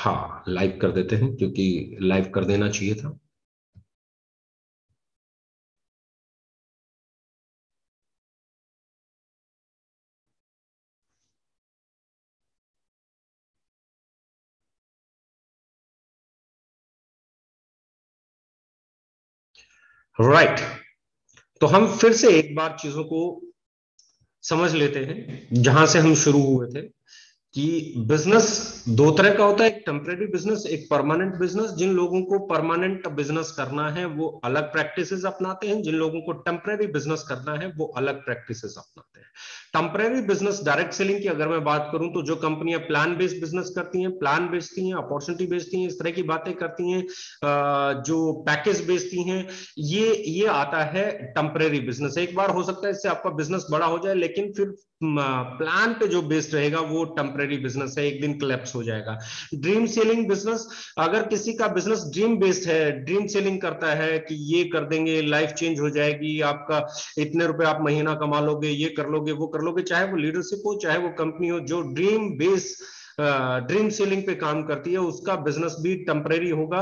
हाँ, लाइव कर देते हैं क्योंकि लाइव कर देना चाहिए था। राइट। तो हम फिर से एक बार चीजों को समझ लेते हैं जहां से हम शुरू हुए थे कि बिजनेस दो तरह का होता है, एक टेम्परेरी बिजनेस, एक परमानेंट बिजनेस। जिन लोगों को परमानेंट बिजनेस करना है वो अलग प्रैक्टिसेस अपनाते हैं, जिन लोगों को टेम्परेरी बिजनेस करना है वो अलग प्रैक्टिसेस अपनाते हैं। टेम्परेरी बिजनेस डायरेक्ट सेलिंग की अगर मैं बात करूं तो जो कंपनियां प्लान बेस्ड बिजनेस करती हैं, प्लान बेचती हैं, अपॉर्चुनिटी बेचती हैं, इस तरह की बातें करती हैं, जो पैकेज बेचती हैं, ये आता है टेम्परेरी बिजनेस। एक बार हो सकता है इससे आपका बिजनेस बड़ा हो जाए, लेकिन फिर प्लान पे जो बेस्ड रहेगा वो टेम्परेरी बिजनेस है, एक दिन कोलैप्स हो जाएगा। ड्रीम सेलिंग बिजनेस, अगर किसी का बिजनेस ड्रीम बेस्ड है, ड्रीम सेलिंग करता है कि ये कर देंगे, लाइफ चेंज हो जाएगी आपका, इतने रुपए आप महीना कमा लोगे, ये कर लोगे, वो कर लोगे, चाहे वो लीडरशिप हो चाहे वो कंपनी हो, जो ड्रीम बेस ड्रीम सेलिंग पे काम करती है उसका बिजनेस भी टेम्परेरी होगा।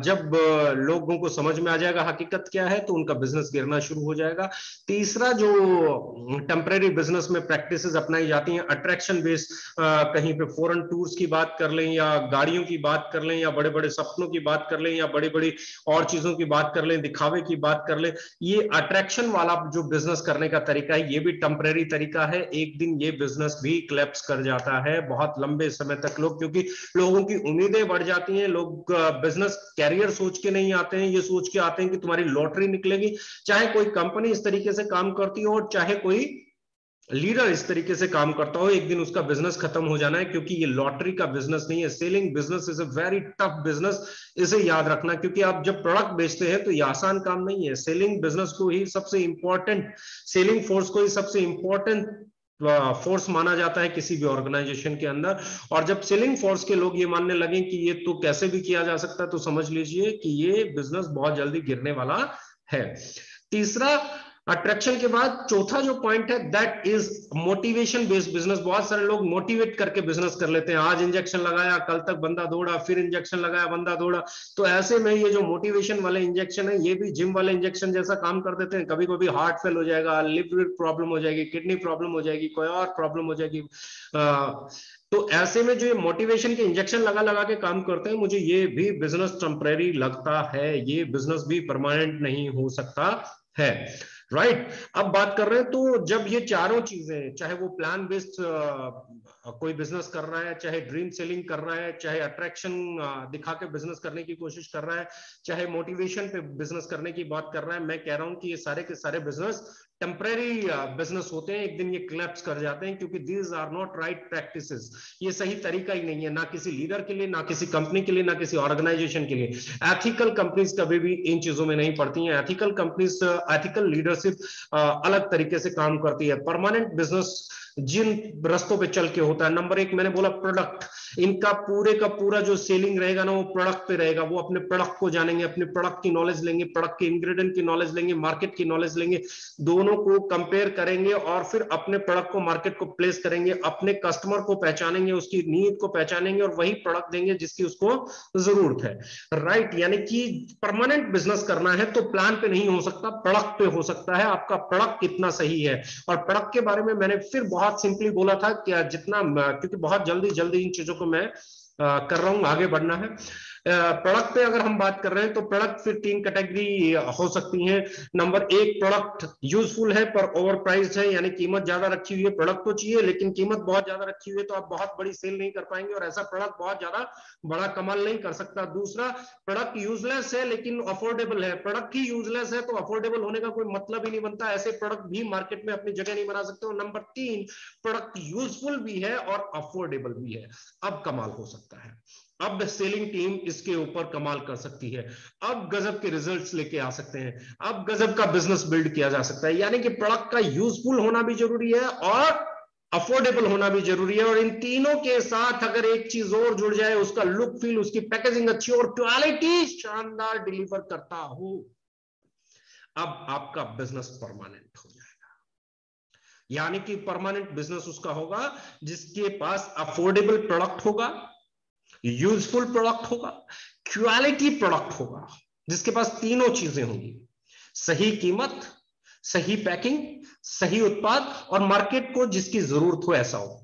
जब लोगों को समझ में आ जाएगा हकीकत क्या है तो उनका बिजनेस गिरना शुरू हो जाएगा। तीसरा जो टेम्परेरी बिजनेस में प्रैक्टिसेस अपनाई जाती हैं, अट्रैक्शन बेस्ड, कहीं पे फॉरेन टूर्स की बात कर लें या गाड़ियों की बात कर लें या बड़े बड़े सपनों की बात कर लें या बड़ी बड़ी और चीजों की बात कर लें, दिखावे की बात कर लें, ये अट्रैक्शन वाला जो बिजनेस करने का तरीका है ये भी टेम्परेरी तरीका है। एक दिन ये बिजनेस भी क्लैप्स कर जाता है, बहुत लंबे समय तक लोग, क्योंकि लोगों की उम्मीदें बढ़ जाती हैं, लोग बिजनेस कैरियर सोच के नहीं आते हैं, ये सोच के आते हैं कि तुम्हारी लॉटरी निकलेगी। चाहे कोई कंपनी इस तरीके से काम करती हो और चाहे कोई लीडर इस तरीके से काम करता हो, एक दिन उसका बिजनेस खत्म हो जाना है, क्योंकि ये लॉटरी का बिजनेस नहीं है। Selling business is a very tough business, इसे याद रखना, क्योंकि आप जब प्रोडक्ट बेचते हैं तो ये आसान काम नहीं है। सेलिंग बिजनेस को ही सबसे इंपॉर्टेंट, सेलिंग फोर्स को ही सबसे इंपॉर्टेंट फोर्स माना जाता है किसी भी ऑर्गेनाइजेशन के अंदर। और जब सेलिंग फोर्स के लोग ये मानने लगे कि ये तो कैसे भी किया जा सकता है, तो समझ लीजिए कि ये बिजनेस बहुत जल्दी गिरने वाला है। तीसरा, अट्रैक्शन के बाद चौथा जो पॉइंट है that is motivation based business. बहुत सारे लोग मोटिवेट करके बिजनेस कर लेते हैं, आज इंजेक्शन लगाया, कल तक बंदा दौड़ा, फिर इंजेक्शन लगाया, बंदा दौड़ा। तो ऐसे में ये जो मोटिवेशन वाले इंजेक्शन है ये भी जिम वाले इंजेक्शन जैसा काम कर देते हैं। कभी कभी हार्ट फेल हो जाएगा, लिवर प्रॉब्लम हो जाएगी, किडनी प्रॉब्लम हो जाएगी, कोई और प्रॉब्लम हो जाएगी। तो ऐसे में जो ये मोटिवेशन के इंजेक्शन लगा लगा के काम करते हैं, मुझे ये भी बिजनेस टेम्परेरी लगता है, ये बिजनेस भी परमानेंट नहीं हो सकता है। राइट। अब बात कर रहे हैं तो जब ये चारों चीजें, चाहे वो प्लान बेस्ड कोई बिजनेस कर रहा है, चाहे ड्रीम सेलिंग कर रहा है, चाहे अट्रैक्शन दिखा के बिजनेस करने की कोशिश कर रहा है, चाहे मोटिवेशन पे बिजनेस करने की बात कर रहा है, मैं कह रहा हूं कि ये सारे के सारे बिजनेस टेम्परेरी बिजनेस होते हैं, एक दिन ये क्लैप्स कर जाते हैं, क्योंकि these are not right practices. ये सही तरीका ही नहीं है, ना किसी लीडर के लिए, ना किसी कंपनी के लिए, ना किसी ऑर्गेनाइजेशन के लिए। एथिकल कंपनीज कभी भी इन चीजों में नहीं पड़ती हैं। एथिकल कंपनीज, एथिकल लीडरशिप अलग तरीके से काम करती है। परमानेंट बिजनेस जिन रस्तों पे चल के होता है, नंबर एक मैंने बोला प्रोडक्ट, इनका पूरे का पूरा जो सेलिंग रहेगा ना वो प्रोडक्ट पे रहेगा। वो अपने प्रोडक्ट को जानेंगे, अपने प्रोडक्ट की नॉलेज लेंगे, प्रोडक्ट के इंग्रेडिएंट की नॉलेज लेंगे, मार्केट की नॉलेज लेंगे, दोनों को कंपेयर करेंगे और फिर अपने प्रोडक्ट को मार्केट को प्लेस करेंगे, अपने कस्टमर को पहचानेंगे, उसकी नीड को पहचानेंगे और वही प्रोडक्ट देंगे जिसकी उसको जरूरत है। राइट। यानी कि परमानेंट बिजनेस करना है तो प्लान पे नहीं हो सकता, प्रोडक्ट पे हो सकता है, आपका प्रोडक्ट कितना सही है। और प्रोडक्ट के बारे में मैंने फिर बहुत सिंपली बोला था कि जितना, क्योंकि बहुत जल्दी जल्दी इन चीजों को मैं कर रहा हूं, आगे बढ़ना है। प्रोडक्ट पे अगर हम बात कर रहे हैं तो प्रोडक्ट फिर तीन कैटेगरी हो सकती हैं। नंबर एक, प्रोडक्ट यूजफुल है पर ओवर प्राइस्ड है, यानी कीमत ज्यादा रखी हुई है, प्रोडक्ट तो चाहिए लेकिन कीमत बहुत ज्यादा रखी हुई है, तो आप बहुत बड़ी सेल नहीं कर पाएंगे और ऐसा प्रोडक्ट बहुत ज्यादा बड़ा कमाल नहीं कर सकता। दूसरा, प्रोडक्ट यूजलेस है लेकिन अफोर्डेबल है। प्रोडक्ट ही यूजलेस है तो अफोर्डेबल होने का कोई मतलब ही नहीं बनता, ऐसे प्रोडक्ट भी मार्केट में अपनी जगह नहीं बना सकते। और नंबर तीन, प्रोडक्ट यूजफुल भी है और अफोर्डेबल भी है। अब कमाल हो सकता है, अब सेलिंग टीम इसके ऊपर कमाल कर सकती है, अब गजब के रिजल्ट्स लेके आ सकते हैं, अब गजब का बिजनेस बिल्ड किया जा सकता है। यानी कि प्रोडक्ट का यूजफुल होना भी जरूरी है और अफोर्डेबल होना भी जरूरी है, और इन तीनों के साथ अगर एक चीज और जुड़ जाए, उसका लुक फील, उसकी पैकेजिंग अच्छी और क्वालिटी शानदार डिलीवर करता हो, अब आपका बिजनेस परमानेंट हो जाएगा। यानी कि परमानेंट बिजनेस उसका होगा जिसके पास अफोर्डेबल प्रोडक्ट होगा, यूजफुल प्रोडक्ट होगा, क्वालिटी प्रोडक्ट होगा, जिसके पास तीनों चीजें होंगी, सही कीमत, सही पैकिंग, सही उत्पाद, और मार्केट को जिसकी जरूरत हो ऐसा उत्पाद।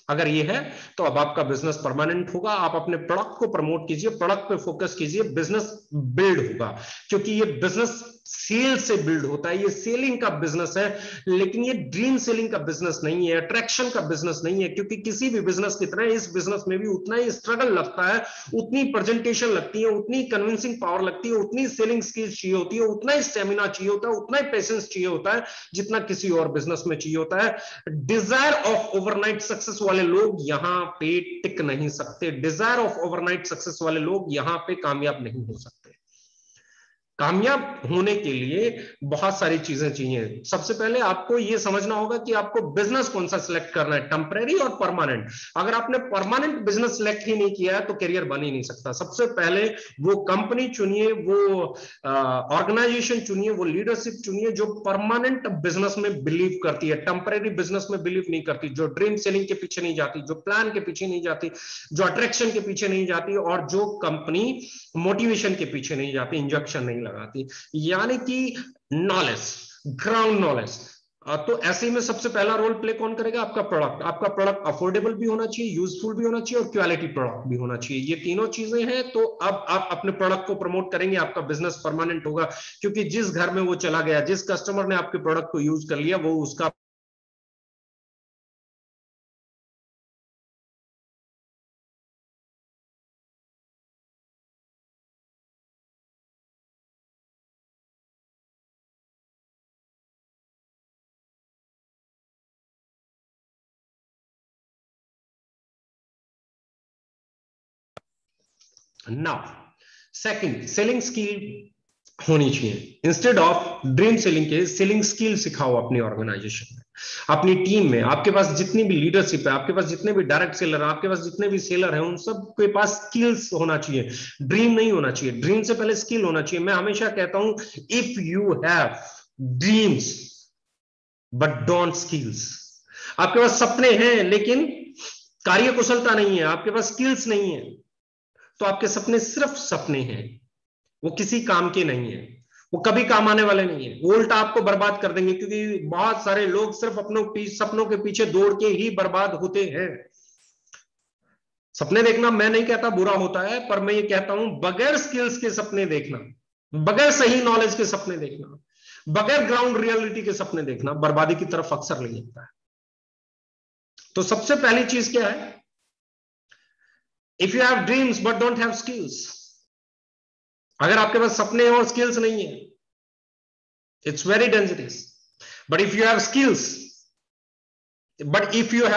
अगर ये है तो अब आपका बिजनेस परमानेंट होगा। आप अपने प्रोडक्ट को प्रमोट कीजिए, प्रोडक्ट पे फोकस कीजिए, बिजनेस बिल्ड होगा। क्योंकि ये बिजनेस सेल से बिल्ड होता है, ये सेलिंग का बिजनेस है, लेकिन ये ड्रीम सेलिंग का बिजनेस नहीं है, अट्रैक्शन का बिजनेस नहीं है। क्योंकि किसी भी बिजनेस की तरह इस बिजनेस में भी उतना ही स्ट्रगल लगता है, उतनी प्रेजेंटेशन लगती है, उतनी कन्विंसिंग पावर लगती है, उतनी सेलिंग स्किल्स चाहिए होती है, उतना ही स्टेमिना चाहिए होता है, उतना ही पेशेंस चाहिए होता है जितना किसी और बिजनेस में चाहिए होता है। डिजायर ऑफ ओवरनाइट सक्सेस वाले लोग यहां पे टिक नहीं सकते, डिजायर ऑफ ओवरनाइट सक्सेस वाले लोग यहां पे कामयाब नहीं हो सकते। कामयाब होने के लिए बहुत सारी चीजें चाहिए। सबसे पहले आपको यह समझना होगा कि आपको बिजनेस कौन सा सिलेक्ट करना है, टेम्परेरी और परमानेंट। अगर आपने परमानेंट बिजनेस सिलेक्ट ही नहीं किया है तो करियर बन ही नहीं सकता। सबसे पहले वो कंपनी चुनिए, वो ऑर्गेनाइजेशन चुनिए, वो लीडरशिप चुनिए जो परमानेंट बिजनेस में बिलीव करती है, टेम्परेरी बिजनेस में बिलीव नहीं करती, जो ड्रीम सेलिंग के पीछे नहीं जाती, जो प्लान के पीछे नहीं जाती, जो अट्रैक्शन के पीछे नहीं जाती, और जो कंपनी मोटिवेशन के पीछे नहीं जाती, इंजेक्शन नहीं लगाती। यानी कि नॉलेज, ग्राउंड नॉलेज। तो ऐसे में सबसे पहला रोल प्ले कौन करेगा? आपका प्रोडक्ट। आपका प्रोडक्ट अफोर्डेबल भी होना चाहिए, यूजफुल भी होना चाहिए, और क्वालिटी प्रोडक्ट भी होना चाहिए। ये तीनों चीजें हैं तो अब आप अपने प्रोडक्ट को प्रमोट करेंगे, आपका बिजनेस परमानेंट होगा। क्योंकि जिस घर में वो चला गया, जिस कस्टमर ने आपके प्रोडक्ट को यूज कर लिया, वो उसका नाउ सेकंड, सेलिंग स्किल होनी चाहिए। इंस्टेड ऑफ ड्रीम सेलिंग के सेलिंग स्किल सिखाओ अपनी ऑर्गेनाइजेशन में, अपनी टीम में। आपके पास जितनी भी लीडरशिप है, आपके पास जितने भी डायरेक्ट सेलर है, आपके पास जितने भी सेलर हैं, उन सब के पास स्किल्स होना चाहिए, ड्रीम नहीं होना चाहिए। ड्रीम से पहले स्किल होना चाहिए। मैं हमेशा कहता हूं, if you have dreams but don't skills, आपके पास सपने हैं लेकिन कार्य कुशलता नहीं है, आपके पास स्किल्स नहीं है, तो आपके सपने सिर्फ सपने हैं, वो किसी काम के नहीं है, वो कभी काम आने वाले नहीं है, वो उल्टा आपको बर्बाद कर देंगे। क्योंकि बहुत सारे लोग सिर्फ अपने सपनों के पीछे दौड़ के ही बर्बाद होते हैं। सपने देखना मैं नहीं कहता बुरा होता है, पर मैं ये कहता हूं बगैर स्किल्स के सपने देखना, बगैर सही नॉलेज के सपने देखना, बगैर ग्राउंड रियलिटी के सपने देखना बर्बादी की तरफ अक्सर ले जाता है। तो सबसे पहली चीज क्या है? If you have dreams but don't have skills, अगर आपके पास सपने और स्किल्स नहीं है, it's very dangerous. But if you have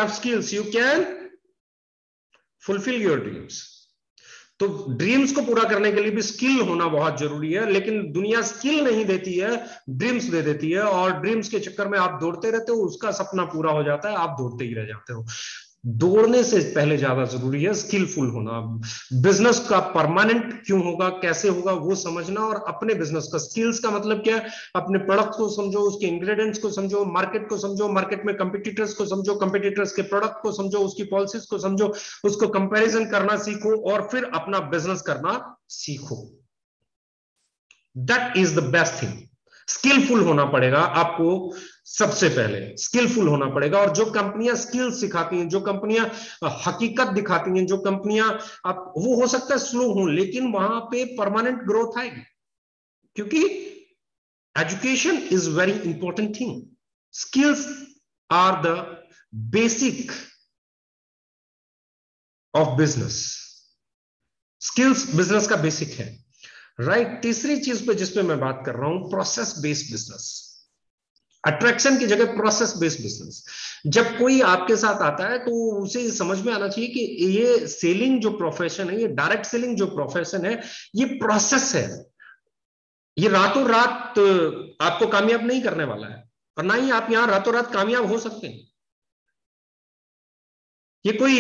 skills, you can fulfill your dreams. तो ड्रीम्स को पूरा करने के लिए भी स्किल होना बहुत जरूरी है, लेकिन दुनिया स्किल नहीं देती है, ड्रीम्स दे देती है, और ड्रीम्स के चक्कर में आप दौड़ते रहते हो, उसका सपना पूरा हो जाता है, आप दौड़ते ही रह जाते हो। दौड़ने से पहले ज्यादा जरूरी है स्किलफुल होना। बिजनेस का परमानेंट क्यों होगा, कैसे होगा, वो समझना, और अपने बिजनेस का स्किल्स का मतलब क्या है? अपने प्रोडक्ट को समझो, उसके इंग्रेडिएंट्स को समझो, मार्केट को समझो, मार्केट में कंपटीटर्स को समझो, कंपटीटर्स के प्रोडक्ट को समझो, उसकी पॉलिसीज को समझो, उसको कंपैरिजन करना सीखो, और फिर अपना बिजनेस करना सीखो। That is the best thing. Skillful होना पड़ेगा आपको, सबसे पहले स्किलफुल होना पड़ेगा। और जो कंपनियां स्किल सिखाती हैं, जो कंपनियां हकीकत दिखाती हैं, जो कंपनियां, आप वो हो सकता है स्लो हो, लेकिन वहां पे परमानेंट ग्रोथ आएगी। क्योंकि education is very important thing, skills are the basic of business, skills business का बेसिक है। राइट। तीसरी चीज पे जिसपे मैं बात कर रहा हूं, प्रोसेस बेस्ड बिजनेस। अट्रैक्शन की जगह प्रोसेस बेस्ड बिजनेस। जब कोई आपके साथ आता है तो उसे समझ में आना चाहिए कि ये सेलिंग जो प्रोफेशन है, ये डायरेक्ट सेलिंग जो प्रोफेशन है, ये प्रोसेस है। ये रातों रात आपको कामयाब नहीं करने वाला है, और ना ही आप यहां रातों रात कामयाब हो सकते हैं। ये कोई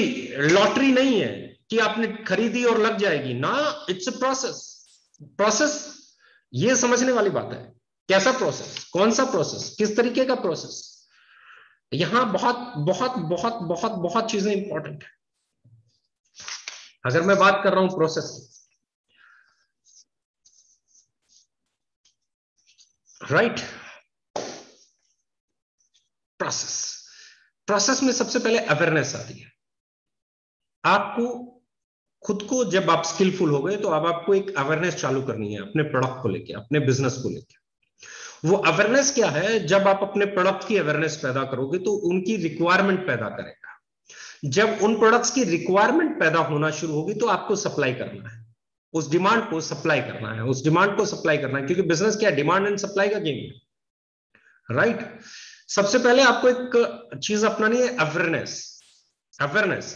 लॉटरी नहीं है कि आपने खरीदी और लग जाएगी ना, इट्स अ प्रोसेस। प्रोसेस ये समझने वाली बात है, कैसा प्रोसेस, कौन सा प्रोसेस, किस तरीके का प्रोसेस। यहां बहुत बहुत बहुत बहुत बहुत चीजें इंपॉर्टेंट है। अगर मैं बात कर रहा हूं प्रोसेस, राइट, प्रोसेस, प्रोसेस में सबसे पहले अवेयरनेस आती है। आपको खुद को, जब आप स्किलफुल हो गए तो अब आपको एक अवेयरनेस चालू करनी है अपने प्रोडक्ट को लेके, अपने बिजनेस को लेके। वो अवेयरनेस क्या है? जब आप अपने प्रोडक्ट की अवेयरनेस पैदा करोगे तो उनकी रिक्वायरमेंट पैदा करेगा। जब उन प्रोडक्ट्स की रिक्वायरमेंट पैदा होना शुरू होगी तो आपको सप्लाई करना है, उस डिमांड को सप्लाई करना है, उस डिमांड को सप्लाई करना है, क्योंकि बिजनेस क्या है? डिमांड एंड सप्लाई का गेम है, राइट। सबसे पहले आपको एक चीज अपनानी है, अवेयरनेस। अवेयरनेस,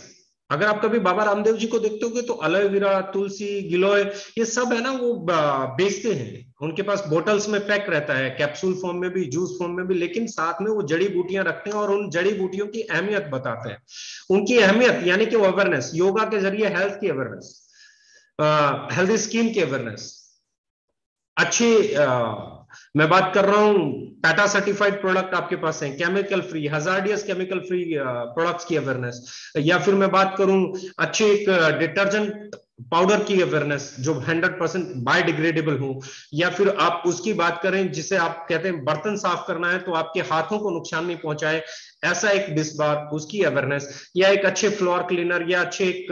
अगर आप कभी बाबा रामदेव जी को देखते होगे तो एलोवेरा, तुलसी, गिलोय, ये सब है ना, वो बेचते हैं। उनके पास बोटल्स में पैक रहता है, कैप्सूल फॉर्म में भी, जूस फॉर्म में भी, लेकिन साथ में वो जड़ी बूटियां रखते हैं और उन जड़ी बूटियों की अहमियत बताते हैं। उनकी अहमियत यानी कि वो अवेयरनेस, योगा के जरिए हेल्थ की अवेयरनेस, हेल्दी स्किन की अवेयरनेस, अच्छी मैं बात कर रहा हूं टाटा सर्टिफाइड प्रोडक्ट आपके पास है, chemical free, hazardous chemical free products की अवेयरनेस, या फिर मैं बात करूं अच्छे एक डिटर्जेंट पाउडर की अवेयरनेस जो 100% बायोडिग्रेडेबल हो, या फिर आप उसकी बात करें जिसे आप कहते हैं बर्तन साफ करना है तो आपके हाथों को नुकसान नहीं पहुंचाए, ऐसा एक डिश बार, उसकी अवेयरनेस, या एक अच्छे फ्लोर क्लीनर, या अच्छे एक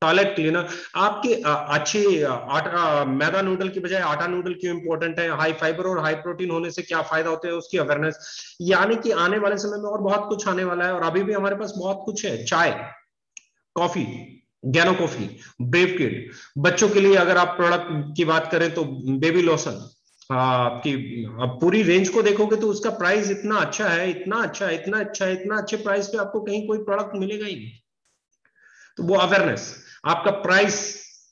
टॉयलेट क्लीनर। आपके अच्छे आटा, मैदा नूडल की बजाय आटा नूडल क्यों इंपॉर्टेंट है, हाई फाइबर और हाई प्रोटीन होने से क्या फायदा होते हैं, उसकी अवेयरनेस। यानी कि आने वाले समय में और बहुत कुछ आने वाला है, और अभी भी हमारे पास बहुत कुछ है। चाय, कॉफी, गैनो कॉफी, ब्रेव किड, बच्चों के लिए अगर आप प्रोडक्ट की बात करें तो बेबी लोशन, आपकी आप पूरी रेंज को देखोगे तो उसका प्राइस इतना अच्छा है, इतना अच्छा है, इतना अच्छा है, इतना अच्छे प्राइस पे आपको कहीं कोई प्रोडक्ट मिलेगा ही नहीं। तो वो अवेयरनेस, आपका प्राइस,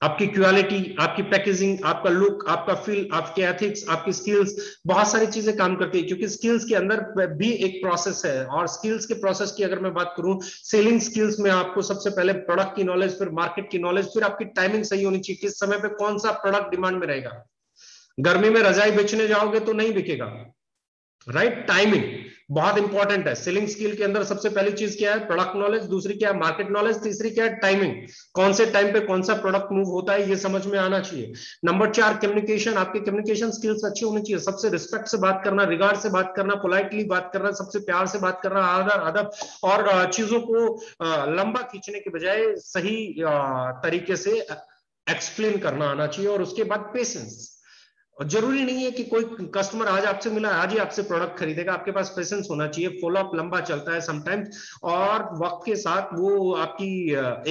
आपकी क्वालिटी, आपकी पैकेजिंग, आपका लुक, आपका फील, आपके एथिक्स, आपकी स्किल्स, बहुत सारी चीजें काम करती है, क्योंकि स्किल्स के अंदर भी एक प्रोसेस है। और स्किल्स के प्रोसेस की अगर मैं बात करूं, सेलिंग स्किल्स में आपको सबसे पहले प्रोडक्ट की नॉलेज, फिर मार्केट की नॉलेज, फिर आपकी टाइमिंग सही होनी चाहिए, किस समय पे कौन सा प्रोडक्ट डिमांड में रहेगा। गर्मी में रजाई बेचने जाओगे तो नहीं बिकेगा, राइट। टाइमिंग बहुत इंपॉर्टेंट है सेलिंग स्किल के अंदर। सबसे पहली चीज क्या है? प्रोडक्ट नॉलेज, दूसरी क्या है? मार्केट नॉलेज, तीसरी क्या है? टाइमिंग, कौन से टाइम पे कौन सा प्रोडक्ट मूव होता है ये समझ में आना चाहिए। नंबर 4, कम्युनिकेशन, आपके कम्युनिकेशन स्किल्स अच्छी होनी चाहिए, सबसे रिस्पेक्ट से बात करना, रिगार्ड से बात करना, पोलाइटली बात करना, सबसे प्यार से बात करना, आदर अदब, और चीजों को लंबा खींचने के बजाय सही तरीके से एक्सप्लेन करना आना चाहिए। और उसके बाद पेशेंस, और जरूरी नहीं है कि कोई कस्टमर आज आपसे मिला आज ही आपसे प्रोडक्ट खरीदेगा, आपके पास पेशेंस होना चाहिए। फॉलो अप लंबा चलता है समटाइम्स, और वक्त के साथ वो आपकी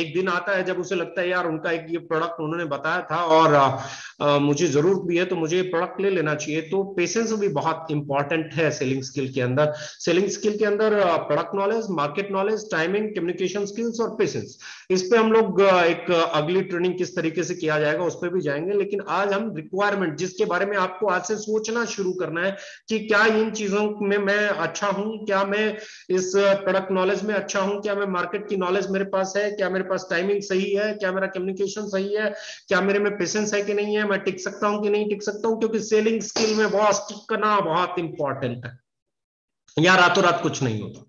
एक दिन आता है जब उसे लगता है यार उनका एक ये प्रोडक्ट उन्होंने बताया था और मुझे जरूरत भी है तो मुझे ये प्रोडक्ट ले लेना चाहिए। तो पेशेंस भी बहुत इंपॉर्टेंट है सेलिंग स्किल के अंदर। सेलिंग स्किल के अंदर product knowledge, market knowledge, timing, communication skills और पेशेंस। इस पे हम लोग एक अगली ट्रेनिंग किस तरीके से किया जाएगा उस पर भी जाएंगे, लेकिन आज हम रिक्वायरमेंट, जिसके बारे में आपको आज से सोचना शुरू करना है कि क्या इन चीजों में मैं अच्छा हूं, क्या मैं इस प्रोडक्ट नॉलेज में अच्छा हूं, क्या मैं मार्केट की नॉलेज मेरे पास है, क्या मेरे पास टाइमिंग सही है, क्या मेरा कम्युनिकेशन सही है, क्या मेरे में पेशेंस है कि नहीं है, मैं टिक सकता हूं कि नहीं टिक सकता हूं। क्योंकि सेलिंग स्किल में बहुत टिकना बहुत इंपॉर्टेंट है, या रातों रात कुछ नहीं होता।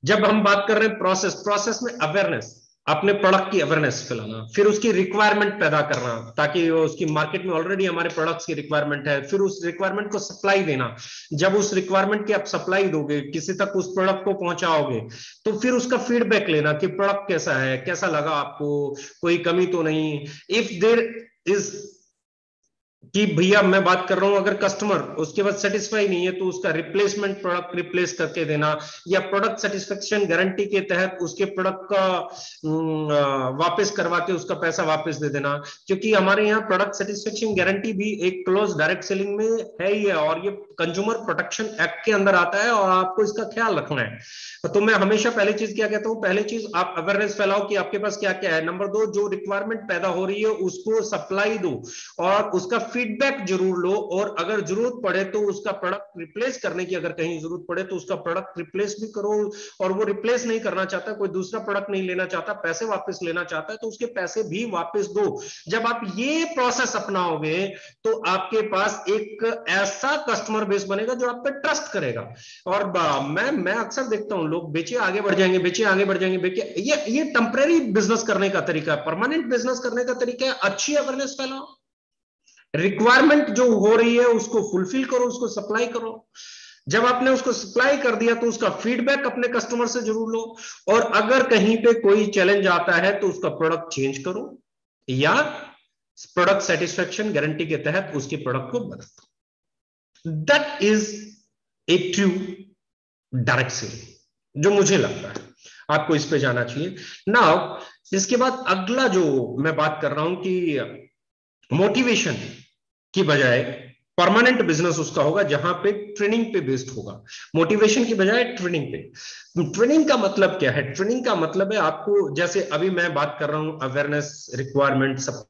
जब हम बात कर रहे हैं प्रोसेस, प्रोसेस में अवेयरनेस, अपने प्रोडक्ट की अवेयरनेस फैलाना, फिर उसकी रिक्वायरमेंट पैदा करना ताकि उसकी मार्केट में ऑलरेडी हमारे प्रोडक्ट्स की रिक्वायरमेंट है, फिर उस रिक्वायरमेंट को सप्लाई देना। जब उस रिक्वायरमेंट की आप सप्लाई दोगे, किसी तक उस प्रोडक्ट को पहुंचाओगे, तो फिर उसका फीडबैक लेना कि प्रोडक्ट कैसा है, कैसा लगा आपको, कोई कमी तो नहीं। इफ देर इज कि भैया मैं बात कर रहा हूं, अगर कस्टमर उसके बाद सेटिस्फाई नहीं है तो उसका रिप्लेसमेंट प्रोडक्ट रिप्लेस करके देना, या प्रोडक्ट सेटिस्फेक्शन गारंटी के तहत उसके प्रोडक्ट का वापस करवा के उसका पैसा वापस दे देना। क्योंकि हमारे यहाँ प्रोडक्ट सेटिस्फेक्शन गारंटी भी एक क्लोज डायरेक्ट सेलिंग में है ही है, और ये कंज्यूमर प्रोटेक्शन एक्ट के अंदर आता है, और आपको इसका ख्याल रखना है। तो मैं हमेशा पहली चीज क्या कहता हूं, पहली चीज आप अवेयरनेस फैलाओ कि आपके पास क्या क्या है। नंबर 2, जो रिक्वायरमेंट पैदा हो रही है उसको सप्लाई दो और उसका फीडबैक जरूर लो, और अगर जरूरत पड़े तो उसका प्रोडक्ट रिप्लेस करने की अगर कहीं जरूरत पड़े तो उसका प्रोडक्ट रिप्लेस भी करो। और वो रिप्लेस नहीं करना चाहता, कोई दूसरा प्रोडक्ट नहीं लेना चाहता, पैसे वापस लेना चाहता है, तो उसके पैसे भी वापस दो। जब आप ये प्रोसेस अपनाओगे तो आपके पास एक ऐसा कस्टमर बेस बनेगा जो आप पे ट्रस्ट करेगा। और मैं अक्सर देखता हूं, लोग बेचे आगे बढ़ जाएंगे, बेचे आगे बढ़ जाएंगे, बेचे, ये टेम्परेरी बिजनेस करने का तरीका है। परमानेंट बिजनेस करने का तरीका है अच्छी अवेयरनेस फैलाओ, रिक्वायरमेंट जो हो रही है उसको फुलफिल करो, उसको सप्लाई करो। जब आपने उसको सप्लाई कर दिया तो उसका फीडबैक अपने कस्टमर से जरूर लो, और अगर कहीं पे कोई चैलेंज आता है तो उसका प्रोडक्ट चेंज करो, या प्रोडक्ट सेटिस्फेक्शन गारंटी के तहत उसके प्रोडक्ट को बदलो। That is a true direct selling, जो मुझे लगता है आपको इस पे जाना चाहिए। नाउ इसके बाद अगला जो मैं बात कर रहा हूं कि मोटिवेशन की बजाय परमानेंट बिजनेस उसका होगा जहां पे ट्रेनिंग पे बेस्ड होगा, मोटिवेशन की बजाय ट्रेनिंग पे। ट्रेनिंग का मतलब क्या है? ट्रेनिंग का मतलब है आपको, जैसे अभी मैं बात कर रहा हूं अवेयरनेस, रिक्वायरमेंट, सब।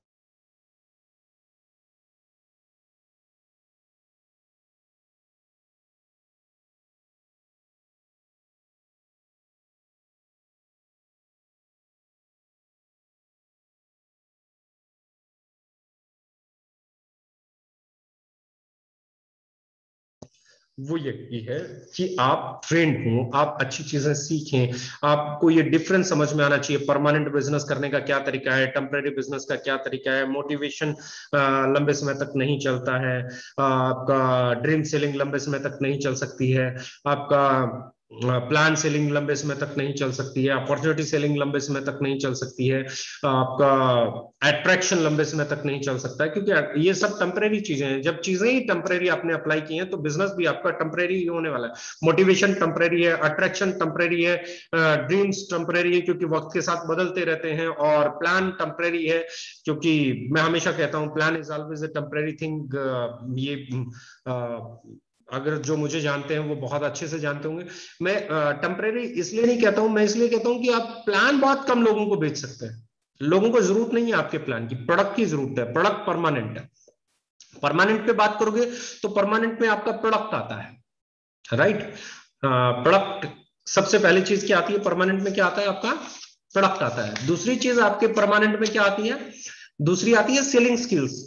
वो ये है कि आप ट्रेंड हो, आप अच्छी चीजें सीखें, आपको ये डिफरेंस समझ में आना चाहिए। परमानेंट बिजनेस करने का क्या तरीका है, टेम्परेरी बिजनेस का क्या तरीका है, मोटिवेशन लंबे समय तक नहीं चलता है, आपका ड्रीम सेलिंग लंबे समय तक नहीं चल सकती है, आपका प्लान सेलिंग लंबे समय तक नहीं चल सकती है, अपॉर्चुनिटी सेलिंग लंबे समय तक नहीं चल सकती है, आपका अट्रैक्शन लंबे समय तक नहीं चल सकता है, क्योंकि ये सब टेम्परेरी चीजें हैं। जब चीजें ही टेम्परेरी आपने अप्लाई की हैं तो बिजनेस भी आपका टेम्परेरी ही होने वाला है। मोटिवेशन टेम्परेरी है, अट्रैक्शन टेम्परेरी है, ड्रीम्स टेम्परेरी है क्योंकि वक्त के साथ बदलते रहते हैं, और प्लान टेम्परेरी है क्योंकि मैं हमेशा कहता हूं plan is always a temporary thing. ये अगर जो मुझे जानते हैं वो बहुत अच्छे से जानते होंगे। मैं टेम्परेरी इसलिए नहीं कहता हूं, मैं इसलिए कहता हूं कि आप प्लान बहुत कम लोगों को बेच सकते हैं। लोगों को जरूरत नहीं है आपके प्लान की, प्रोडक्ट की जरूरत है, प्रोडक्ट परमानेंट है। परमानेंट पे बात करोगे तो परमानेंट में आपका प्रोडक्ट आता है, राइट? प्रोडक्ट सबसे पहली चीज क्या आती है परमानेंट में? क्या आता है आपका? प्रोडक्ट आता है। दूसरी चीज आपके परमानेंट में क्या आती है? दूसरी आती है सेलिंग स्किल्स।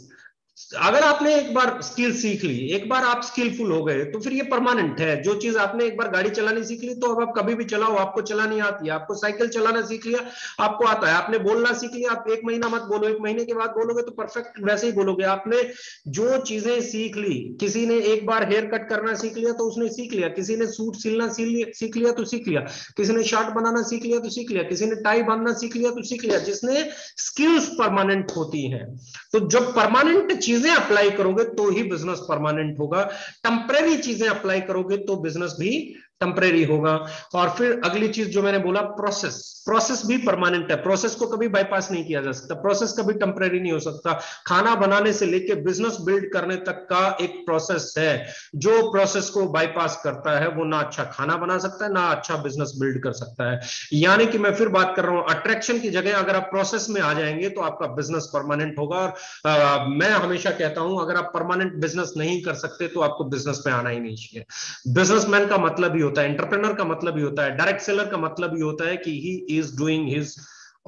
अगर आपने एक बार स्किल सीख ली, एक बार आप स्किलफुल हो गए, तो फिर ये परमानेंट है। जो चीज आपने एक बार गाड़ी चलानी सीख ली तो अब आप कभी भी चलाओ, आपको चलानी आती है। आपको साइकिल चलाना सीख लिया, आपको आता है। आपने बोलना सीख लिया, आप एक महीना मत बोलो, एक महीने के बाद बोलोगे तो परफेक्ट वैसे ही बोलोगे। आपने जो चीजें सीख ली, किसी ने एक बार हेयर कट करना सीख लिया तो उसने सीख लिया, किसी ने सूट सिलना सीख लिया तो सीख लिया, किसी ने शर्ट बनाना सीख लिया तो सीख लिया, किसी ने टाई बांधना सीख लिया तो सीख लिया। जिसने स्किल्स परमानेंट होती हैं। तो जब परमानेंट चीजें अप्लाई करोगे तो ही बिजनेस परमानेंट होगा। टेम्परेरी चीजें अप्लाई करोगे तो बिजनेस भी टेम्परेरी होगा। और फिर अगली चीज जो मैंने बोला, प्रोसेस। प्रोसेस भी परमानेंट है, प्रोसेस को कभी बाईपास नहीं किया जा सकता, प्रोसेस कभी टेम्परेरी नहीं हो सकता। खाना बनाने से लेके बिजनेस बिल्ड करने तक का एक प्रोसेस है। जो प्रोसेस को बाईपास करता है वो ना अच्छा खाना बना सकता है, ना अच्छा बिजनेस बिल्ड कर सकता है। यानी कि मैं फिर बात कर रहा हूं, अट्रैक्शन की जगह अगर आप प्रोसेस में आ जाएंगे तो आपका बिजनेस परमानेंट होगा। और मैं हमेशा कहता हूं अगर आप परमानेंट बिजनेस नहीं कर सकते तो आपको बिजनेस में आना ही नहीं चाहिए। बिजनेसमैन का मतलब ही होता है, एंटरप्रेन्योर का मतलब ही होता है, डायरेक्ट सेलर का मतलब ही होता है कि he is doing his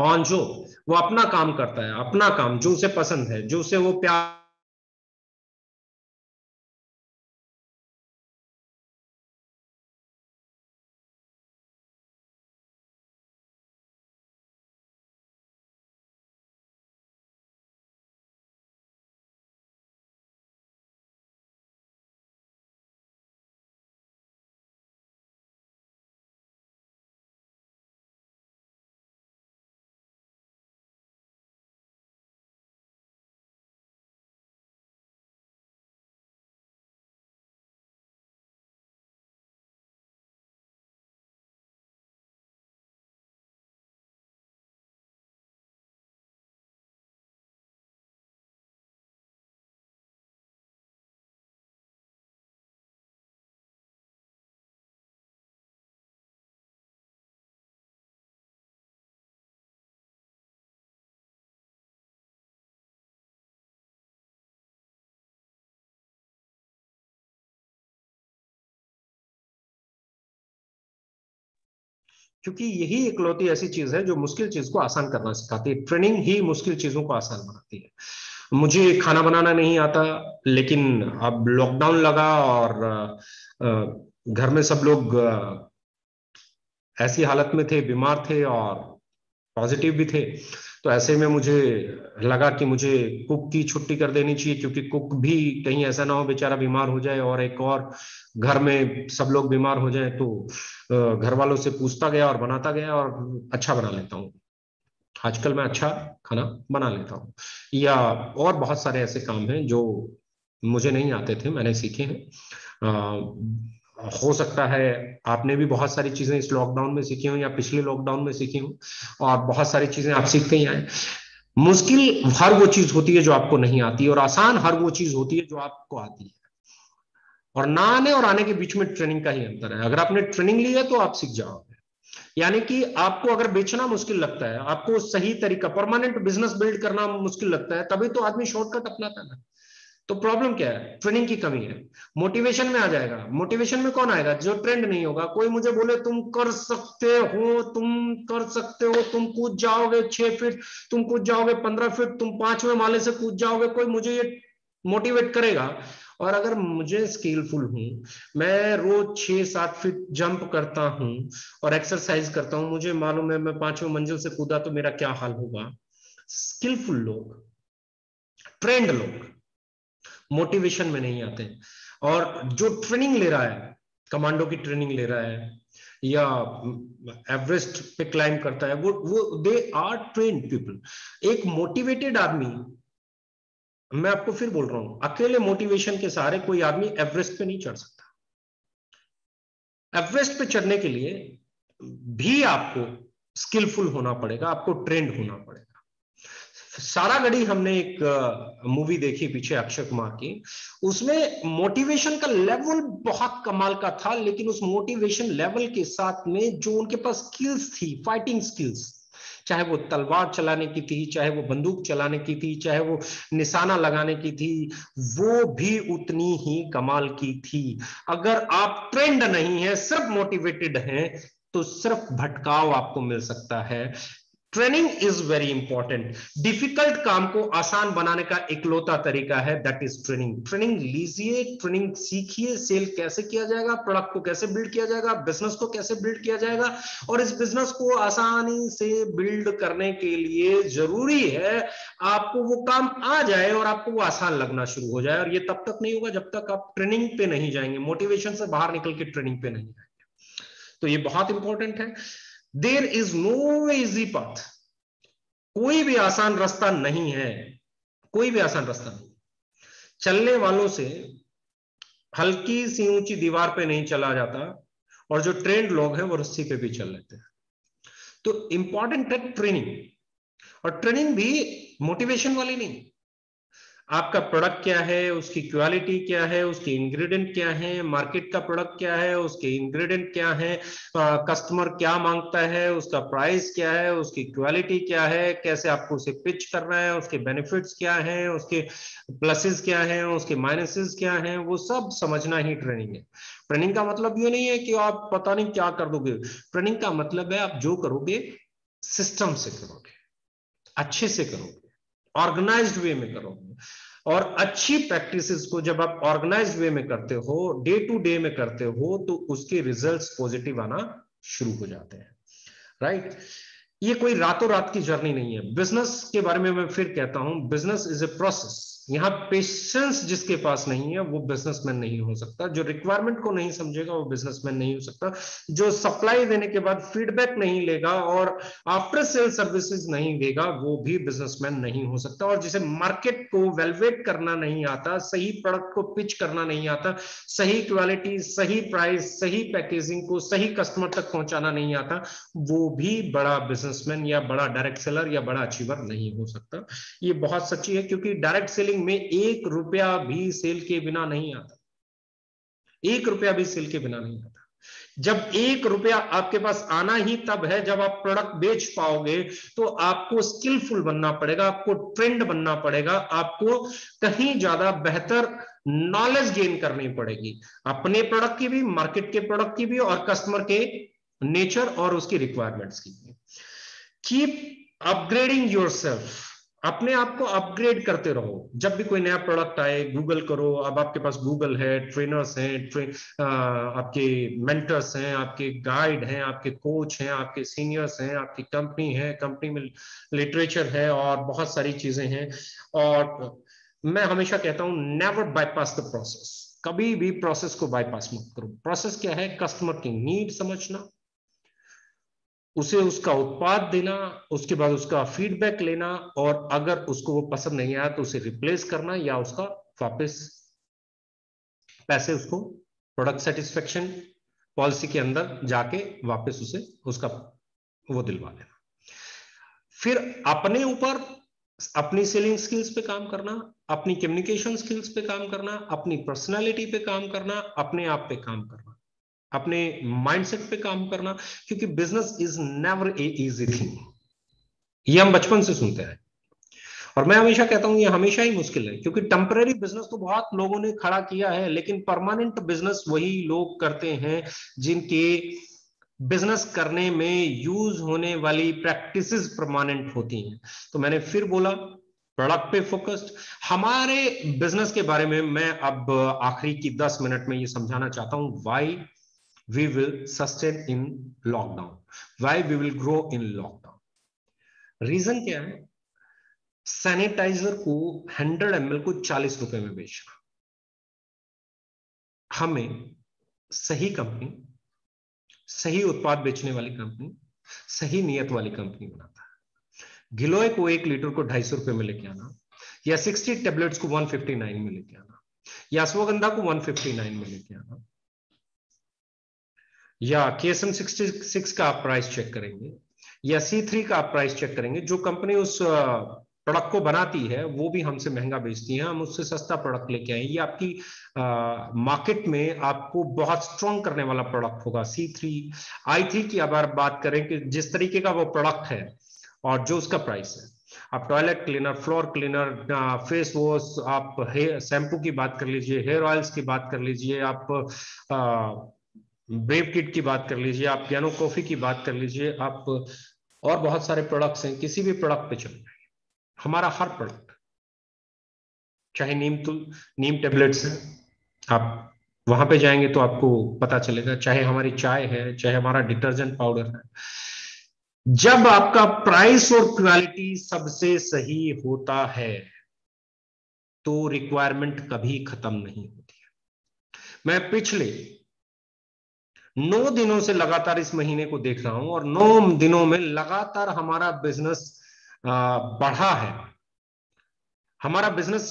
on job. वो अपना काम करता है, अपना काम जो उसे पसंद है, जो उसे वो प्यार क्योंकि यही इकलौती ऐसी चीज है जो मुश्किल चीज को आसान करना सिखाती है। ट्रेनिंग ही मुश्किल चीजों को आसान बनाती है। मुझे खाना बनाना नहीं आता, लेकिन अब लॉकडाउन लगा और घर में सब लोग ऐसी हालत में थे, बीमार थे और पॉजिटिव भी थे। तो ऐसे में मुझे लगा कि मुझे कुक की छुट्टी कर देनी चाहिए, क्योंकि कुक भी कहीं ऐसा ना हो बेचारा बीमार हो जाए और एक और घर में सब लोग बीमार हो जाए। तो घर वालों से पूछता गया और बनाता गया, और अच्छा बना लेता हूँ आजकल। मैं अच्छा खाना बना लेता हूँ। या और बहुत सारे ऐसे काम हैं जो मुझे नहीं आते थे, मैंने सीखे हैं। हो सकता है आपने भी बहुत सारी चीजें इस लॉकडाउन में सीखी हो या पिछले लॉकडाउन में सीखी हो, और बहुत सारी चीजें आप सीखते ही आए। मुश्किल हर वो चीज होती है जो आपको नहीं आती, और आसान हर वो चीज होती है जो आपको आती है। और ना आने और आने के बीच में ट्रेनिंग का ही अंतर है। अगर आपने ट्रेनिंग ली है तो आप सीख जाओगे। यानी कि आपको अगर बेचना मुश्किल लगता है, आपको सही तरीका परमानेंट बिजनेस बिल्ड करना मुश्किल लगता है, तभी तो आदमी शॉर्टकट अपनाता है ना। तो प्रॉब्लम क्या है? ट्रेनिंग की कमी है। मोटिवेशन में आ जाएगा। मोटिवेशन में कौन आएगा? जो ट्रेंड नहीं होगा। कोई मुझे बोले तुम कर सकते हो, तुम कर सकते हो, तुम कूद जाओगे 6 फीट, तुम कूद जाओगे 15 फीट, तुम 5वें माले से कूद जाओगे, कोई मुझे ये मोटिवेट करेगा। और अगर मुझे स्किलफुल हूं, मैं रोज 6-7 फीट जंप करता हूं और एक्सरसाइज करता हूं, मुझे मालूम है मैं 5वें मंजिल से कूदा तो मेरा क्या हाल होगा। स्किलफुल लोग, ट्रेंड लोग मोटिवेशन में नहीं आते। और जो ट्रेनिंग ले रहा है, कमांडो की ट्रेनिंग ले रहा है या एवरेस्ट पे क्लाइम करता है, वो दे आर ट्रेन्ड पीपल। एक मोटिवेटेड आदमी, मैं आपको फिर बोल रहा हूं, अकेले मोटिवेशन के सहारे कोई आदमी एवरेस्ट पे नहीं चढ़ सकता। एवरेस्ट पे चढ़ने के लिए भी आपको स्किलफुल होना पड़ेगा, आपको ट्रेंड होना पड़ेगा। सारा गढ़ी हमने एक मूवी देखी पीछे अक्षय कुमार की। उसमें मोटिवेशन का लेवल बहुत कमाल का था, लेकिन उस मोटिवेशन लेवल के साथ में जो उनके पास स्किल्स थी, फाइटिंग स्किल्स, चाहे वो तलवार चलाने की थी, चाहे वो बंदूक चलाने की थी, चाहे वो निशाना लगाने की थी, वो भी उतनी ही कमाल की थी। अगर आप ट्रेंड नहीं है, सिर्फ मोटिवेटेड हैं, तो सिर्फ भटकाव आपको मिल सकता है। Training is very important. Difficult काम को आसान बनाने का इकलौता तरीका है दैट इज ट्रेनिंग। ट्रेनिंग लीजिए, ट्रेनिंग सीखिए, सेल कैसे किया जाएगा, प्रोडक्ट को कैसे बिल्ड किया जाएगा, बिजनेस को कैसे बिल्ड किया जाएगा। और इस बिजनेस को आसानी से बिल्ड करने के लिए जरूरी है आपको वो काम आ जाए और आपको वो आसान लगना शुरू हो जाए। और ये तब तक नहीं होगा जब तक आप ट्रेनिंग पे नहीं जाएंगे, मोटिवेशन से बाहर निकल के ट्रेनिंग पे नहीं जाएंगे। तो ये बहुत इंपॉर्टेंट है। There is no easy path. कोई भी आसान रास्ता नहीं है, कोई भी आसान रास्ता नहीं। चलने वालों से हल्की सी ऊंची दीवार पे नहीं चला जाता, और जो ट्रेंड लोग हैं वो रस्सी पे भी चल लेते हैं। तो इंपॉर्टेंट है ट्रेनिंग। और ट्रेनिंग भी मोटिवेशन वाली नहीं। आपका प्रोडक्ट क्या है, उसकी क्वालिटी क्या है, उसके इंग्रेडिएंट क्या है, मार्केट का प्रोडक्ट क्या है, उसके इंग्रेडिएंट क्या है, कस्टमर क्या मांगता है, उसका प्राइस क्या है, उसकी क्वालिटी क्या है, कैसे आपको उसे पिच करना है, उसके बेनिफिट्स क्या हैं, उसके प्लसेस क्या हैं, उसके माइनसेस क्या हैं, वो सब समझना ही ट्रेनिंग है। ट्रेनिंग का मतलब ये नहीं है कि आप पता नहीं क्या कर दोगे। ट्रेनिंग का मतलब है आप जो करोगे सिस्टम से करोगे, अच्छे से करोगे, ऑर्गेनाइज्ड वे में करोगे। और अच्छी प्रैक्टिसेस को जब आप ऑर्गेनाइज्ड वे में करते हो, डे टू डे में करते हो, तो उसके रिजल्ट्स पॉजिटिव आना शुरू हो जाते हैं। राइट? ये कोई रातों रात की जर्नी नहीं है। बिजनेस के बारे में मैं फिर कहता हूं, बिजनेस इज ए प्रोसेस। यहां पेशेंस जिसके पास नहीं है वो बिजनेसमैन नहीं हो सकता। जो रिक्वायरमेंट को नहीं समझेगा वो बिजनेसमैन नहीं हो सकता। जो सप्लाई देने के बाद फीडबैक नहीं लेगा और आफ्टर सेल सर्विसेज नहीं देगा, वो भी बिजनेसमैन नहीं हो सकता। और जिसे मार्केट को वैल्यूएट करना नहीं आता, सही प्रोडक्ट को पिच करना नहीं आता, सही क्वालिटी, सही प्राइस, सही पैकेजिंग को सही कस्टमर तक पहुंचाना नहीं आता, वो भी बड़ा बिजनेसमैन या बड़ा डायरेक्ट सेलर या बड़ा अचीवर नहीं हो सकता। ये बहुत सच्ची है, क्योंकि डायरेक्ट सेलिंग में 1 रुपया भी सेल के बिना नहीं आता। 1 रुपया भी सेल के बिना नहीं आता। जब 1 रुपया आपके पास आना ही तब है जब आप प्रोडक्ट बेच पाओगे। तो आपको स्किलफुल बनना पड़ेगा, आपको ट्रेंड बनना पड़ेगा, आपको कहीं ज्यादा बेहतर नॉलेज गेन करनी पड़ेगी, अपने प्रोडक्ट की भी, मार्केट के प्रोडक्ट की भी और कस्टमर के नेचर और उसकी रिक्वायरमेंट्स की। कीप अपग्रेडिंग योरसेल्फ, अपने आप को अपग्रेड करते रहो। जब भी कोई नया प्रोडक्ट आए गूगल करो। अब आपके पास गूगल है, ट्रेनर्स हैं, आपके मेंटर्स हैं, आपके गाइड हैं, आपके कोच हैं, आपके सीनियर्स हैं, आपकी कंपनी है, कंपनी में लिटरेचर है और बहुत सारी चीजें हैं। और मैं हमेशा कहता हूं नेवर बाईपास द प्रोसेस, कभी भी प्रोसेस को बाईपास मत करो। प्रोसेस क्या है? कस्टमर की नीड समझना, उसे उसका उत्पाद देना, उसके बाद उसका फीडबैक लेना, और अगर उसको वो पसंद नहीं आया तो उसे रिप्लेस करना या उसका वापस पैसे उसको प्रोडक्ट सेटिस्फेक्शन पॉलिसी के अंदर जाके वापस उसे उसका वो दिलवा लेना। फिर अपने ऊपर अपनी सेलिंग स्किल्स पे काम करना, अपनी कम्युनिकेशन स्किल्स पे काम करना, अपनी पर्सनालिटी पे काम करना, अपने आप पे काम करना, अपने माइंडसेट पे काम करना, क्योंकि business is never a easy thing. ये हम बचपन से सुनते हैं और मैं हमेशा कहता हूं ये हमेशा ही मुश्किल है, क्योंकि टेम्पररी बिजनेस तो बहुत लोगों ने खड़ा किया है, लेकिन परमानेंट बिजनेस वही लोग करते हैं जिनके बिजनेस करने में यूज होने वाली प्रैक्टिसेस परमानेंट होती हैं। तो मैंने फिर बोला प्रोडक्ट पे फोकस्ड। हमारे बिजनेस के बारे में मैं अब आखिरी की 10 मिनट में ये समझाना चाहता हूं why we will sustain in lockdown, why we will grow in lockdown. Reason क्या है? सैनिटाइजर को 100 ml को 40 रुपए में बेचना, हमें सही कंपनी, सही उत्पाद बेचने वाली कंपनी, सही नियत वाली कंपनी बनाता है। गिलोय को 1 लीटर को 250 रुपए में लेके आना, या 60 टेबलेट्स को 159 में लेके आना, या अश्वगंधा को 159 में लेके आना, या KSM 66 का आप प्राइस चेक करेंगे, या C3 का आप प्राइस चेक करेंगे। जो कंपनी उस प्रोडक्ट को बनाती है वो भी हमसे महंगा बेचती है, हम उससे सस्ता प्रोडक्ट लेके आए। ये आपकी मार्केट में आपको बहुत स्ट्रॉन्ग करने वाला प्रोडक्ट होगा। C3 I3 की अगर बात करें कि जिस तरीके का वो प्रोडक्ट है और जो उसका प्राइस है, आप toilet cleaner, floor cleaner, face wash, आप हेयर शैम्पू की बात कर लीजिए, हेयर ऑयल्स की बात कर लीजिए, आप ब्रेव किट की बात कर लीजिए, आप पियानो कॉफी की बात कर लीजिए, आप और बहुत सारे प्रोडक्ट्स हैं। किसी भी प्रोडक्ट पे चले जाइए, हमारा हर प्रोडक्ट, चाहे नीम टेबलेट्स है, आप वहां पे जाएंगे तो आपको पता चलेगा, चाहे हमारी चाय है, चाहे हमारा डिटर्जेंट पाउडर है। जब आपका प्राइस और क्वालिटी सबसे सही होता है तो रिक्वायरमेंट कभी खत्म नहीं होती है। मैं पिछले 9 दिनों से लगातार इस महीने को देख रहा हूं और 9 दिनों में लगातार हमारा बिजनेस बढ़ा है। हमारा बिजनेस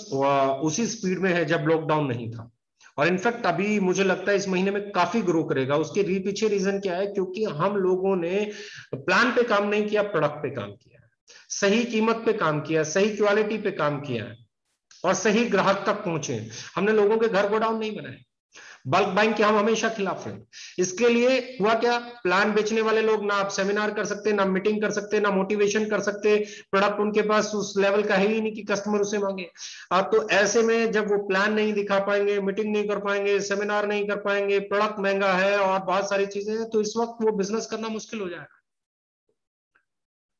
उसी स्पीड में है जब लॉकडाउन नहीं था, और इनफैक्ट अभी मुझे लगता है इस महीने में काफी ग्रो करेगा। उसके पीछे रीजन क्या है? क्योंकि हम लोगों ने प्लान पे काम नहीं किया, प्रोडक्ट पे काम किया, सही कीमत पे काम किया, सही क्वालिटी पे काम किया और सही ग्राहक तक पहुंचे। हमने लोगों के घर गोडाउन नहीं बनाए। बल्क बाइंग के हम हमेशा खिलाफ हैं। इसके लिए हुआ क्या? प्लान बेचने वाले लोग ना आप सेमिनार कर सकते, ना मीटिंग कर सकते, ना मोटिवेशन कर सकते। प्रोडक्ट उनके पास उस लेवल का है ही नहीं कि कस्टमर उसे मांगे। अब तो ऐसे में जब वो प्लान नहीं दिखा पाएंगे, मीटिंग नहीं कर पाएंगे, सेमिनार नहीं कर पाएंगे, प्रोडक्ट महंगा है और बहुत सारी चीजें हैं, तो इस वक्त वो बिजनेस करना मुश्किल हो जाएगा।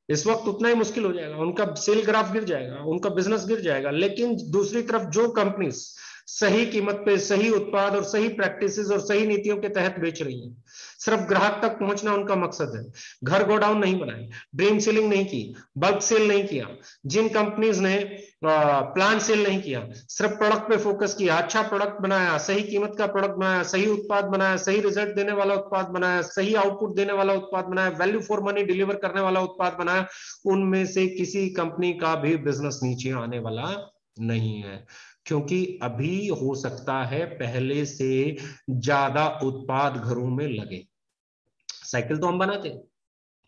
इस वक्त उतना ही मुश्किल हो जाएगा, उनका सेल ग्राफ गिर जाएगा, उनका बिजनेस गिर जाएगा। लेकिन दूसरी तरफ जो कंपनीज सही कीमत पे सही उत्पाद और सही प्रैक्टिसेस और सही नीतियों के तहत बेच रही हैं, सिर्फ ग्राहक तक पहुंचना उनका मकसद है, घर गोडाउन नहीं बनाए, ड्रीम सेलिंग नहीं की, बल्क सेल नहीं किया, जिन कंपनीज ने प्लान सेल नहीं किया, सिर्फ प्रोडक्ट पे फोकस किया, अच्छा प्रोडक्ट बनाया, सही कीमत का प्रोडक्ट बनाया, सही उत्पाद बनाया, सही रिजल्ट देने वाला उत्पाद बनाया, सही आउटपुट देने वाला उत्पाद बनाया, वैल्यू फॉर मनी डिलीवर करने वाला उत्पाद बनाया, उनमें से किसी कंपनी का भी बिजनेस नीचे आने वाला नहीं है। क्योंकि अभी हो सकता है पहले से ज्यादा उत्पाद घरों में लगे। साइकिल तो हम बनाते हैं,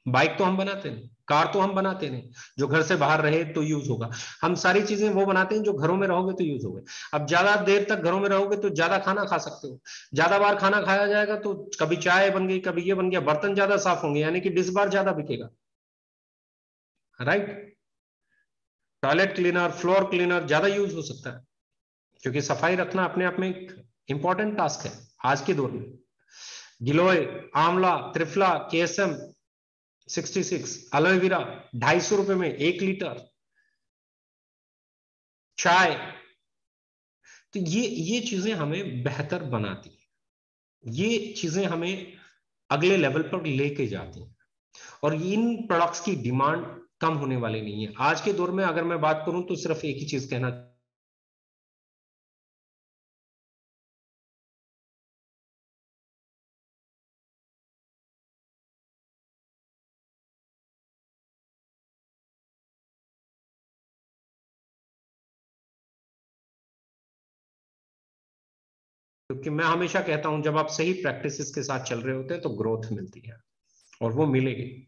बाइक तो हम बनाते हैं, कार तो हम बनाते नहीं, जो घर से बाहर रहे तो यूज होगा। हम सारी चीजें वो बनाते हैं जो घरों में रहोगे तो यूज होगा। अब ज्यादा देर तक घरों में रहोगे तो ज्यादा खाना खा सकते हो, ज्यादा बार खाना खाया जाएगा तो कभी चाय बन गई, कभी ये बन गया, बर्तन ज्यादा साफ होंगे, यानी कि डिश बार ज्यादा बिकेगा, right. Toilet cleaner, floor cleaner ज्यादा यूज हो सकता है, क्योंकि सफाई रखना अपने आप में एक इंपॉर्टेंट टास्क है आज के दौर में। गिलोय, आंवला, त्रिफला, केएसएम 66, एलोवेरा 250 रुपए में 1 लीटर। चाय। तो ये चीजें हमें बेहतर बनाती हैं, ये चीजें हमें अगले लेवल पर लेके जाती हैं, और इन प्रोडक्ट्स की डिमांड कम होने वाली नहीं है। आज के दौर में अगर मैं बात करूं तो सिर्फ एक ही चीज कहना, क्योंकि मैं हमेशा कहता हूं जब आप सही प्रैक्टिसेस के साथ चल रहे होते हैं तो ग्रोथ मिलती है, और वो मिलेगी।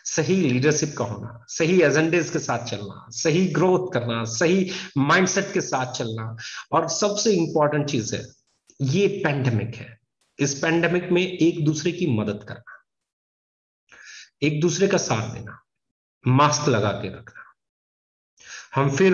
सही लीडरशिप का होना, सही एजेंडेस के साथ चलना, सही ग्रोथ करना, सही माइंडसेट के साथ चलना, और सबसे इंपॉर्टेंट चीज है, ये पेंडेमिक है, इस पेंडेमिक में एक दूसरे की मदद करना, एक दूसरे का साथ देना, मास्क लगा के रखना। हम फिर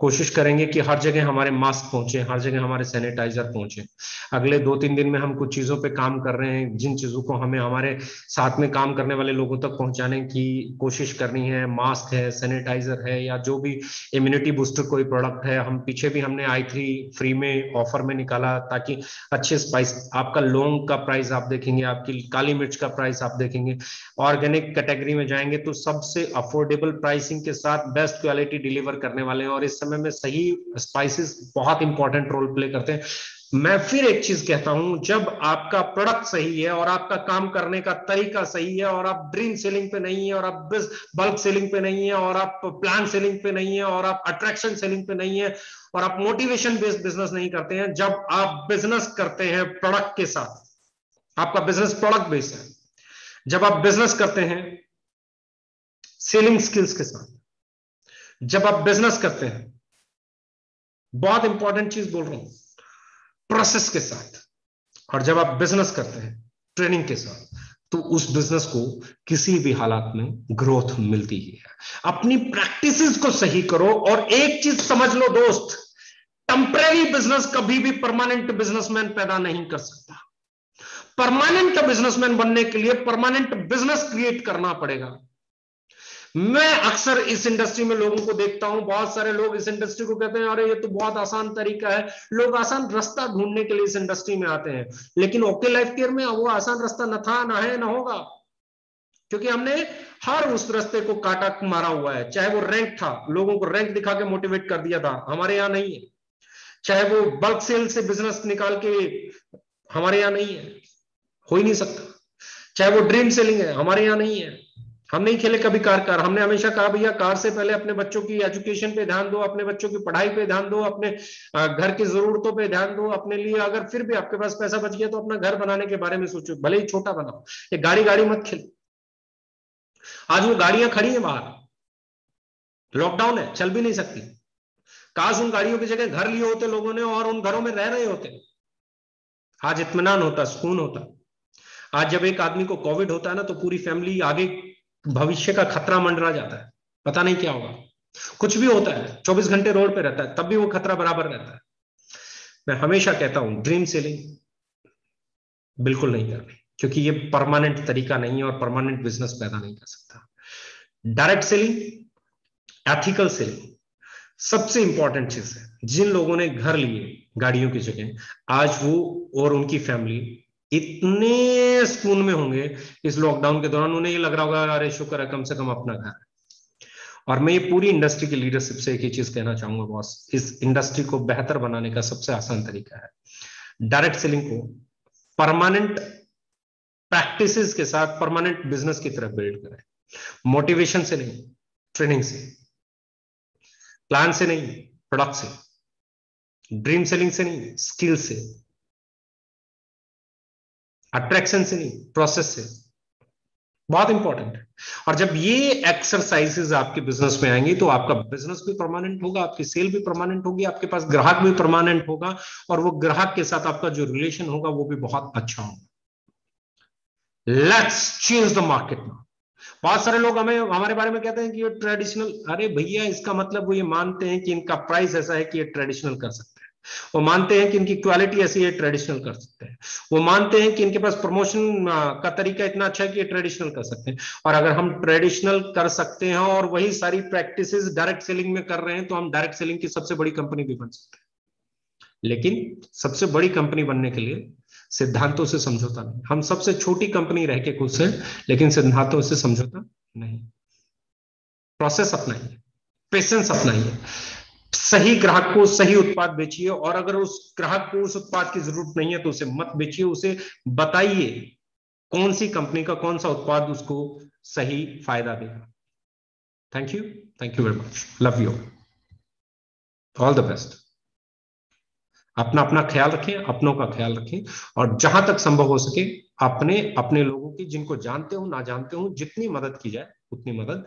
कोशिश करेंगे कि हर जगह हमारे मास्क पहुंचे, हर जगह हमारे सैनिटाइजर पहुंचे। अगले 2-3 दिन में हम कुछ चीजों पे काम कर रहे हैं, जिन चीजों को हमें हमारे साथ में काम करने वाले लोगों तक पहुंचाने की कोशिश करनी है, मास्क है, सैनिटाइजर है, या जो भी इम्यूनिटी बूस्टर कोई प्रोडक्ट है। हम पीछे भी हमने i3 फ्री में ऑफर में निकाला, ताकि अच्छे स्पाइस, आपका लौंग का प्राइस आप देखेंगे, आपकी काली मिर्च का प्राइस आप देखेंगे, ऑर्गेनिक कैटेगरी में जाएंगे तो सबसे अफोर्डेबल प्राइसिंग के साथ बेस्ट क्वालिटी डिलीवर करने वाले हैं। और इस समय में सही स्पाइसेस बहुत इंपॉर्टेंट रोल प्ले करते हैं। मैं फिर एक चीज कहता हूं, जब आपका प्रोडक्ट सही है और आपका काम करने का तरीका सही है, और आप ड्रीम सेलिंग पे नहीं है, और आप बल्क सेलिंग पे नहीं है, और आप प्लान सेलिंग पे नहीं है, और आप अट्रैक्शन सेलिंग पे नहीं है, और आप मोटिवेशन बेस्ड बिजनेस नहीं करते हैं, जब आप बिजनेस करते हैं प्रोडक्ट के साथ, आपका बिजनेस प्रोडक्ट बेस्ड है, जब आप बिजनेस करते हैं सेलिंग स्किल्स के साथ, जब आप बिजनेस करते हैं, बहुत इंपॉर्टेंट चीज बोल रहा हूं, प्रोसेस के साथ, और जब आप बिजनेस करते हैं ट्रेनिंग के साथ, तो उस बिजनेस को किसी भी हालात में ग्रोथ मिलती ही है। अपनी प्रैक्टिसेस को सही करो, और एक चीज समझ लो दोस्त, टेम्परेरी बिजनेस कभी भी परमानेंट बिजनेसमैन पैदा नहीं कर सकता। परमानेंट बिजनेसमैन बनने के लिए परमानेंट बिजनेस क्रिएट करना पड़ेगा। मैं अक्सर इस इंडस्ट्री में लोगों को देखता हूं, बहुत सारे लोग इस इंडस्ट्री को कहते हैं अरे ये तो बहुत आसान तरीका है, लोग आसान रास्ता ढूंढने के लिए इस इंडस्ट्री में आते हैं, लेकिन ओके लाइफ केयर में वो आसान रास्ता न था, ना है, ना होगा, क्योंकि हमने हर उस रास्ते को काटा मारा हुआ है। चाहे वो रैंक था, लोगों को रैंक दिखा के मोटिवेट कर दिया था, हमारे यहां नहीं है। चाहे वो बल्क सेल से बिजनेस निकाल के, हमारे यहां नहीं है, हो ही नहीं सकता। चाहे वो ड्रीम सेलिंग है, हमारे यहां नहीं है। हम नहीं खेले कभी कार। हमने हमेशा कहा भैया कार से पहले अपने बच्चों की एजुकेशन पे ध्यान दो, अपने बच्चों की पढ़ाई पे ध्यान दो, अपने घर की जरूरतों पे ध्यान दो, अपने लिए अगर फिर भी आपके पास पैसा बच गया तो अपना घर बनाने के बारे में सोचो, भले ही छोटा बनाओ। ये गाड़ी गाड़ी मत खेलो। आज वो गाड़ियां खड़ी हैं बाहर, लॉकडाउन है, चल भी नहीं सकती। काश उन गाड़ियों की जगह घर लिए होते लोगों ने, और उन घरों में रह रहे होते, आज इत्मीनान होता, सुकून होता। आज जब एक आदमी को कोविड होता है ना, तो पूरी फैमिली आगे भविष्य का खतरा मंडरा जाता है, पता नहीं क्या होगा। कुछ भी होता है, 24 घंटे रोड पे रहता है, तब भी वो खतरा बराबर रहता है। मैं हमेशा कहता हूं ड्रीम सेलिंग बिल्कुल नहीं करनी, क्योंकि ये परमानेंट तरीका नहीं है, और परमानेंट बिजनेस पैदा नहीं कर सकता। डायरेक्ट सेलिंग, एथिकल सेलिंग सबसे इंपॉर्टेंट चीज है। जिन लोगों ने घर लिए गाड़ियों की जगह, आज वो और उनकी फैमिली इतने सुकून में होंगे इस लॉकडाउन के दौरान, उन्हें ये लग रहा होगा अरे शुक्र है कम से कम अपना घर। और मैं ये पूरी इंडस्ट्री की लीडरशिप से एक ही चीज कहना चाहूंगा बॉस, इस इंडस्ट्री को बेहतर बनाने का सबसे आसान तरीका है डायरेक्ट सेलिंग को परमानेंट प्रैक्टिसेस के साथ परमानेंट बिजनेस की तरफ बिल्ड करें। मोटिवेशन से नहीं, ट्रेनिंग से, प्लान से नहीं, प्रोडक्ट से, ड्रीम सेलिंग से नहीं, स्किल से, अट्रैक्शन से नहीं, प्रोसेस से। बहुत इंपॉर्टेंट है। और जब ये एक्सरसाइजेस आपके बिजनेस में आएंगी, तो आपका बिजनेस भी परमानेंट होगा, आपकी सेल भी परमानेंट होगी, आपके पास ग्राहक भी परमानेंट होगा, और वो ग्राहक के साथ आपका जो रिलेशन होगा वो भी बहुत अच्छा होगा। Let's change the market now. बहुत सारे लोग हमें हमारे बारे में कहते हैं कि ये ट्रेडिशनल, अरे भैया इसका मतलब वो ये मानते हैं कि इनका प्राइस ऐसा है कि ये ट्रेडिशनल कर सकते हैं। वो मानते हैं कि इनकी क्वालिटी ऐसी है, ट्रेडिशनल कर सकते हैं। वो मानते हैं कि इनके पास प्रमोशन का तरीका इतना अच्छा है कि ये ट्रेडिशनल कर सकते हैं। और अगर हम ट्रेडिशनल कर सकते हैं और वही सारी प्रैक्टिसेस डायरेक्ट सेलिंग में कर रहे हैं, तो हम डायरेक्ट सेलिंग की सबसे बड़ी कंपनी भी बन सकते हैं। लेकिन सबसे बड़ी कंपनी बनने के लिए सिद्धांतों से समझौता नहीं। हम सबसे छोटी कंपनी रह के खुश हैं, लेकिन सिद्धांतों से समझौता नहीं। प्रोसेस अपनाइए, पेशेंस अपनाइए, सही ग्राहक को सही उत्पाद बेचिए, और अगर उस ग्राहक को उस उत्पाद की जरूरत नहीं है तो उसे मत बेचिए। उसे बताइए कौन सी कंपनी का कौन सा उत्पाद उसको सही फायदा देगा। Thank you, thank you very much, love you, all the best. अपना अपना ख्याल रखें, अपनों का ख्याल रखें, और जहां तक संभव हो सके अपने अपने लोगों की, जिनको जानते हो ना जानते हो, जितनी मदद की जाए उतनी मदद